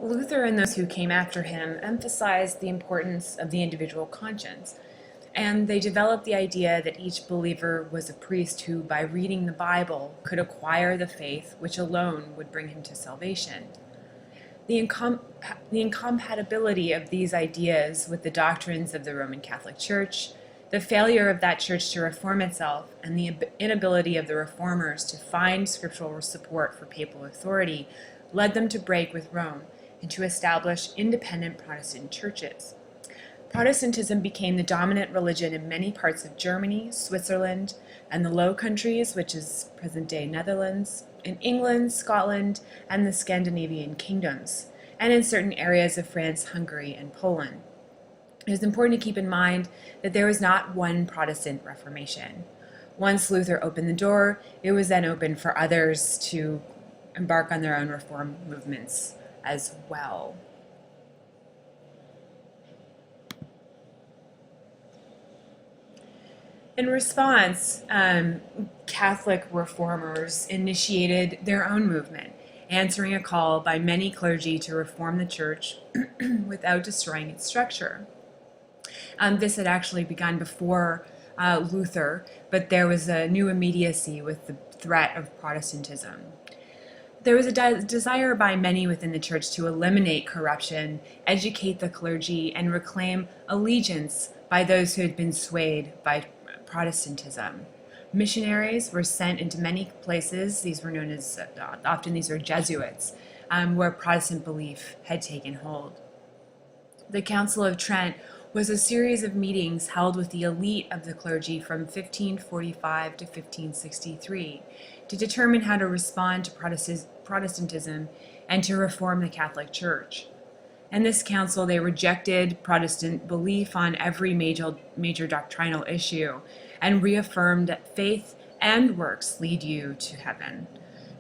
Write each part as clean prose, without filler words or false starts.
Luther and those who came after him emphasized the importance of the individual conscience, and they developed the idea that each believer was a priest who, by reading the Bible, could acquire the faith which alone would bring him to salvation. The incompatibility of these ideas with the doctrines of the Roman Catholic Church, the failure of that church to reform itself, and the inability of the reformers to find scriptural support for papal authority led them to break with Rome and to establish independent Protestant churches. Protestantism became the dominant religion in many parts of Germany, Switzerland, and the Low Countries, which is present-day Netherlands, in England, Scotland, and the Scandinavian kingdoms, and in certain areas of France, Hungary, and Poland. It is important to keep in mind that there was not one Protestant Reformation. Once Luther opened the door, it was then open for others to embark on their own reform movements as well. In response, Catholic reformers initiated their own movement, answering a call by many clergy to reform the church without destroying its structure. This had actually begun before Luther, but there was a new immediacy with the threat of Protestantism. There was a desire by many within the church to eliminate corruption, educate the clergy, and reclaim allegiance by those who had been swayed by Protestantism. Missionaries were sent into many places. These were known as, often these are Jesuits, where Protestant belief had taken hold. The Council of Trent was a series of meetings held with the elite of the clergy from 1545 to 1563 to determine how to respond to Protestantism and to reform the Catholic Church. In this council, they rejected Protestant belief on every major doctrinal issue and reaffirmed that faith and works lead you to heaven.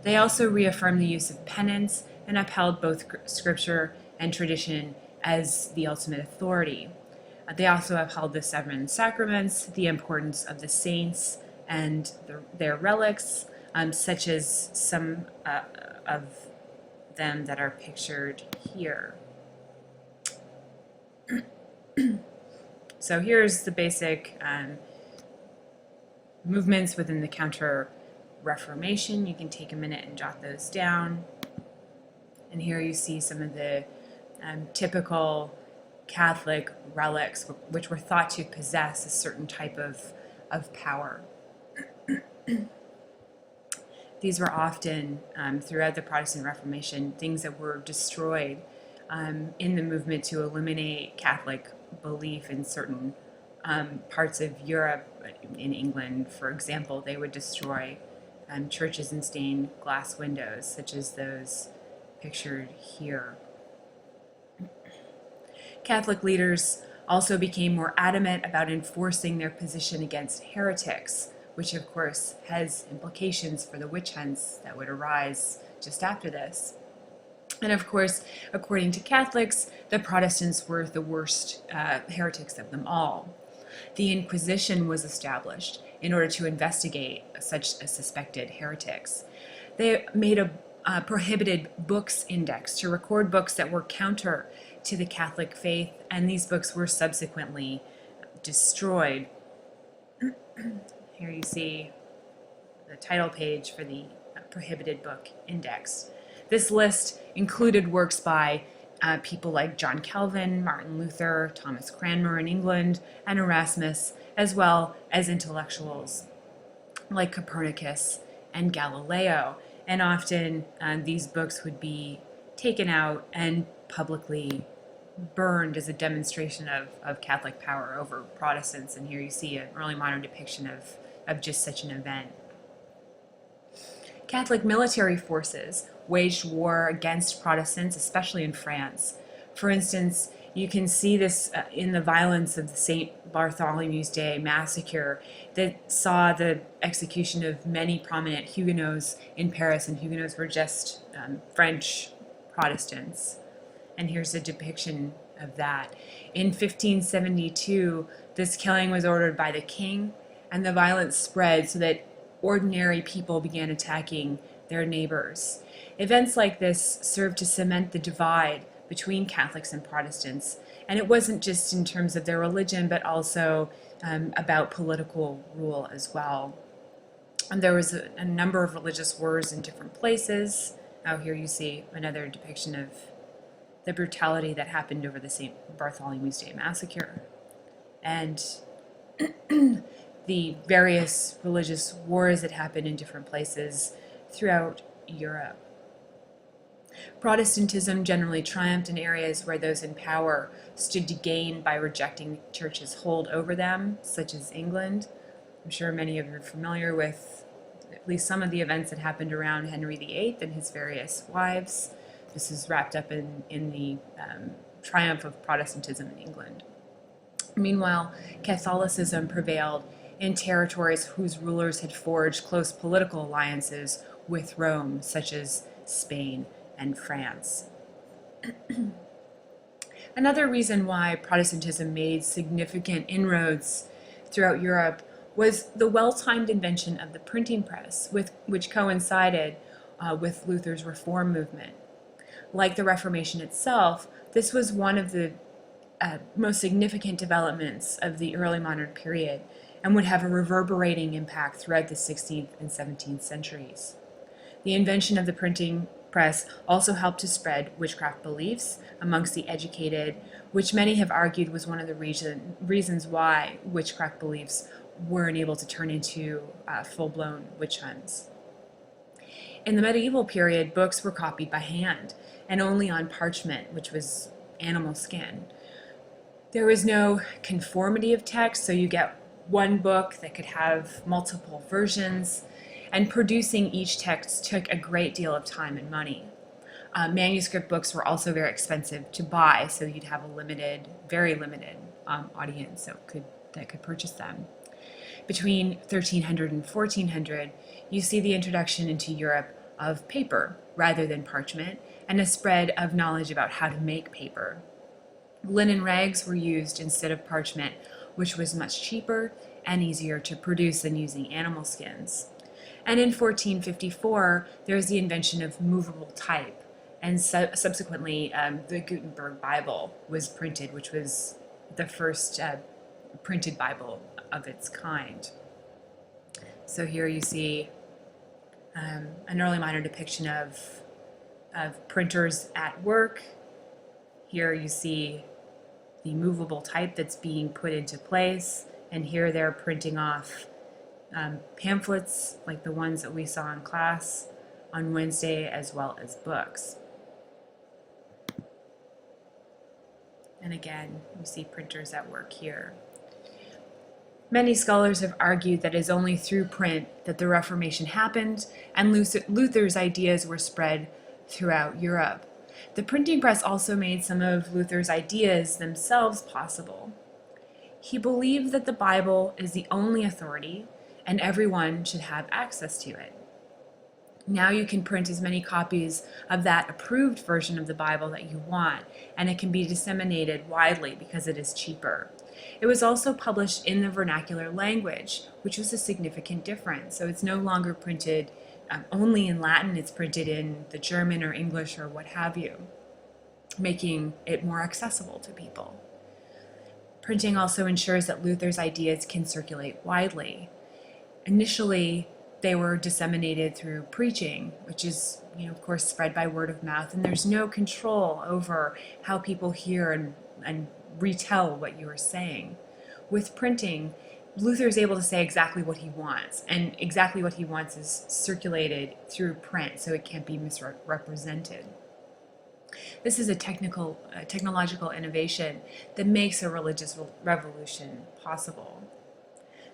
They also reaffirmed the use of penance and upheld both scripture and tradition as the ultimate authority. They also upheld the seven sacraments, the importance of the saints and their relics, such as some of them that are pictured here. So here's the basic movements within the Counter-Reformation. You can take a minute and jot those down. And here you see some of the typical Catholic relics, which were thought to possess a certain type of power. These were often, throughout the Protestant Reformation, things that were destroyed in the movement to eliminate Catholic belief in certain parts of Europe. In England, for example, they would destroy churches and stained glass windows, such as those pictured here. Catholic leaders also became more adamant about enforcing their position against heretics, which of course has implications for the witch hunts that would arise just after this. And of course, according to Catholics, the Protestants were the worst heretics of them all. The Inquisition was established in order to investigate such suspected heretics. They made a prohibited books index to record books that were counter to the Catholic faith, and these books were subsequently destroyed. Here you see the title page for the prohibited book index. This list included works by people like John Calvin, Martin Luther, Thomas Cranmer in England, and Erasmus, as well as intellectuals like Copernicus and Galileo. And often these books would be taken out and publicly burned as a demonstration of Catholic power over Protestants. And here you see an early modern depiction of just such an event. Catholic military forces waged war against Protestants, especially in France. For instance, you can see this in the violence of the St. Bartholomew's Day massacre that saw the execution of many prominent Huguenots in Paris, and Huguenots were just French Protestants. And here's a depiction of that. In 1572, this killing was ordered by the king, and the violence spread so that ordinary people began attacking their neighbors. Events like this served to cement the divide between Catholics and Protestants. And it wasn't just in terms of their religion, but also about political rule as well. And there was a number of religious wars in different places. Now here you see another depiction of the brutality that happened over the St. Bartholomew's Day massacre. And the various religious wars that happened in different places throughout Europe. Protestantism generally triumphed in areas where those in power stood to gain by rejecting the church's hold over them, such as England. I'm sure many of you are familiar with at least some of the events that happened around Henry VIII and his various wives. This is wrapped up in the triumph of Protestantism in England. Meanwhile, Catholicism prevailed in territories whose rulers had forged close political alliances with Rome, such as Spain and France. Another reason why Protestantism made significant inroads throughout Europe was the well-timed invention of the printing press, which coincided with Luther's Reform movement. Like the Reformation itself, this was one of the most significant developments of the early modern period and would have a reverberating impact throughout the 16th and 17th centuries. The invention of the printing press also helped to spread witchcraft beliefs amongst the educated, which many have argued was one of the reasons why witchcraft beliefs weren't able to turn into full-blown witch hunts. In the medieval period, books were copied by hand and only on parchment, which was animal skin. There was no conformity of text, so you get one book that could have multiple versions, and producing each text took a great deal of time and money. Manuscript books were also very expensive to buy, so you'd have a very limited audience that could purchase them. Between 1300 and 1400, you see the introduction into Europe of paper rather than parchment, and a spread of knowledge about how to make paper. Linen rags were used instead of parchment, which was much cheaper and easier to produce than using animal skins. And in 1454, there was the invention of movable type, and subsequently the Gutenberg Bible was printed, which was the first printed Bible of its kind. So here you see an early modern depiction of printers at work. Here you see the movable type that's being put into place, and here they're printing off pamphlets like the ones that we saw in class on Wednesday, as well as books. And again, you see printers at work here. Many scholars have argued that it is only through print that the Reformation happened and Luther's ideas were spread throughout Europe. The printing press also made some of Luther's ideas themselves possible. He believed that the Bible is the only authority and everyone should have access to it. Now you can print as many copies of that approved version of the Bible that you want, and it can be disseminated widely because it is cheaper. It was also published in the vernacular language, which was a significant difference. So it's no longer printed only in Latin, it's printed in the German or English or what have you, making it more accessible to people. Printing also ensures that Luther's ideas can circulate widely. Initially, they were disseminated through preaching, which is, of course, spread by word of mouth, and there's no control over how people hear and retell what you are saying. With printing, Luther is able to say exactly what he wants, and exactly what he wants is circulated through print, so it can't be misrepresented. This is a technological innovation that makes a religious revolution possible.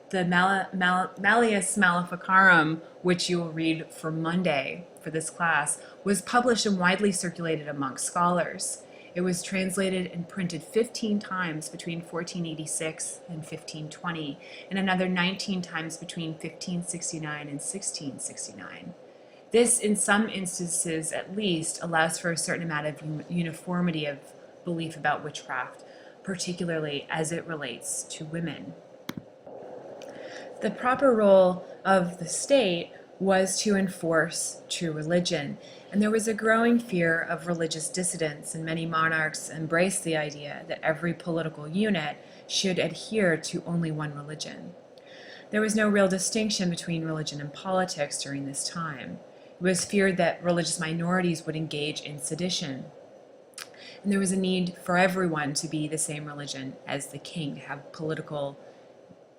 The Malleus Maleficarum, which you will read for Monday for this class, was published and widely circulated amongst scholars. It was translated and printed 15 times between 1486 and 1520, and another 19 times between 1569 and 1669. This, in some instances at least, allows for a certain amount of uniformity of belief about witchcraft, particularly as it relates to women. The proper role of the state was to enforce true religion, And there was a growing fear of religious dissidence, and many monarchs embraced the idea that every political unit should adhere to only one religion. There was no real distinction between religion and politics during this time. It was feared that religious minorities would engage in sedition. And there was a need for everyone to be the same religion as the king, to have political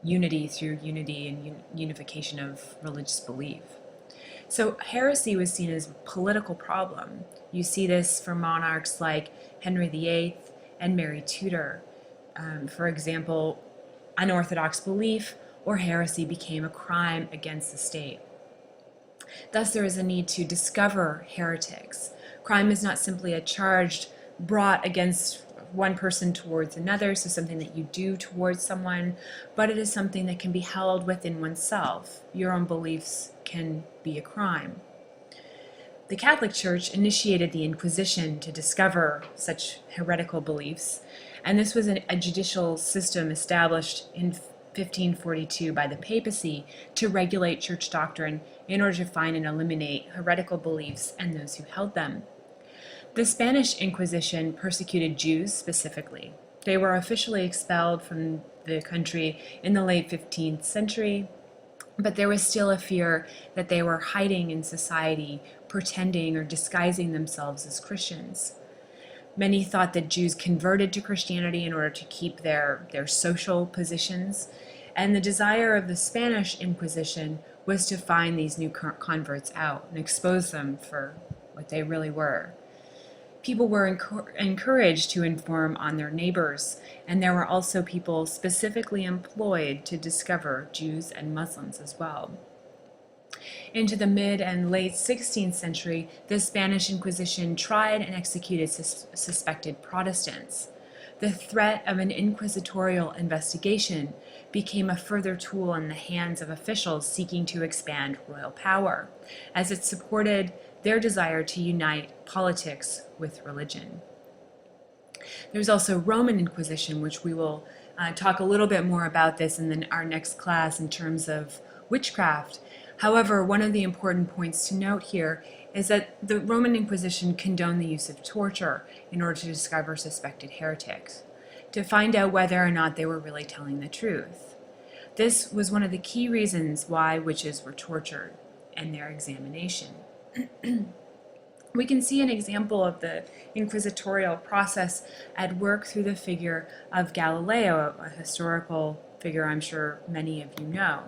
unity through unity and unification of religious belief. So heresy was seen as a political problem. You see this for monarchs like Henry VIII and Mary Tudor. For example, unorthodox belief or heresy became a crime against the state. Thus, there is a need to discover heretics. Crime is not simply a charge brought against one person towards another, so something that you do towards someone, but it is something that can be held within oneself. Your own beliefs can be a crime. The Catholic Church initiated the Inquisition to discover such heretical beliefs, and this was a judicial system established in 1542 by the papacy to regulate church doctrine in order to find and eliminate heretical beliefs and those who held them. The Spanish Inquisition persecuted Jews specifically. They were officially expelled from the country in the late 15th century, but there was still a fear that they were hiding in society, pretending or disguising themselves as Christians. Many thought that Jews converted to Christianity in order to keep their social positions, and the desire of the Spanish Inquisition was to find these new converts out and expose them for what they really were. People were encouraged to inform on their neighbors, and there were also people specifically employed to discover Jews and Muslims as well. Into the mid and late 16th century, the Spanish Inquisition tried and executed suspected Protestants. The threat of an inquisitorial investigation became a further tool in the hands of officials seeking to expand royal power, as it supported their desire to unite politics with religion. There's also Roman Inquisition, which we will talk a little bit more about this in our next class in terms of witchcraft. However, one of the important points to note here is that the Roman Inquisition condoned the use of torture in order to discover suspected heretics, to find out whether or not they were really telling the truth. This was one of the key reasons why witches were tortured and their examination. We can see an example of the inquisitorial process at work through the figure of Galileo, a historical figure I'm sure many of you know.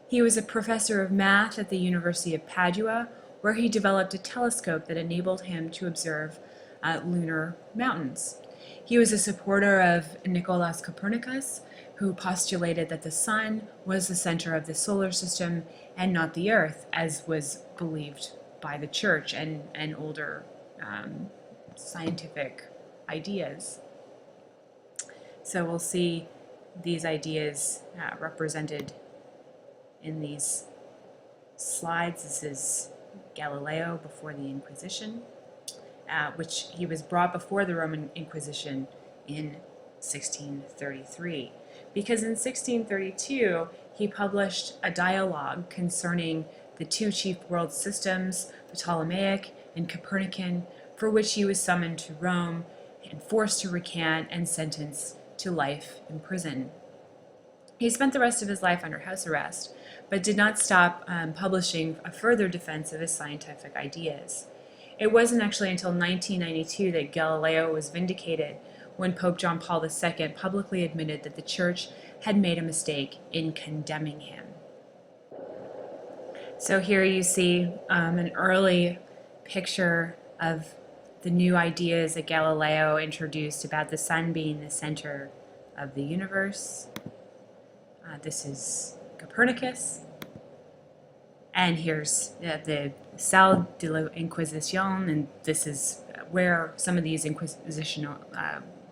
He was a professor of math at the University of Padua, where he developed a telescope that enabled him to observe lunar mountains. He was a supporter of Nicolaus Copernicus, who postulated that the sun was the center of the solar system and not the earth, as was believed by the church and older scientific ideas. So we'll see these ideas represented in these slides. This is Galileo before the Inquisition, which he was brought before the Roman Inquisition in 1633. Because in 1632, he published a dialogue concerning the two chief world systems, the Ptolemaic and Copernican, for which he was summoned to Rome and forced to recant and sentenced to life in prison. He spent the rest of his life under house arrest, but did not stop publishing a further defense of his scientific ideas. It wasn't actually until 1992 that Galileo was vindicated, when Pope John Paul II publicly admitted that the Church had made a mistake in condemning him. So here you see an early picture of the new ideas that Galileo introduced about the sun being the center of the universe. This is Copernicus. And here's the Salle de la Inquisition, and this is where some of these inquisitional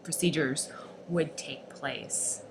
procedures would take place.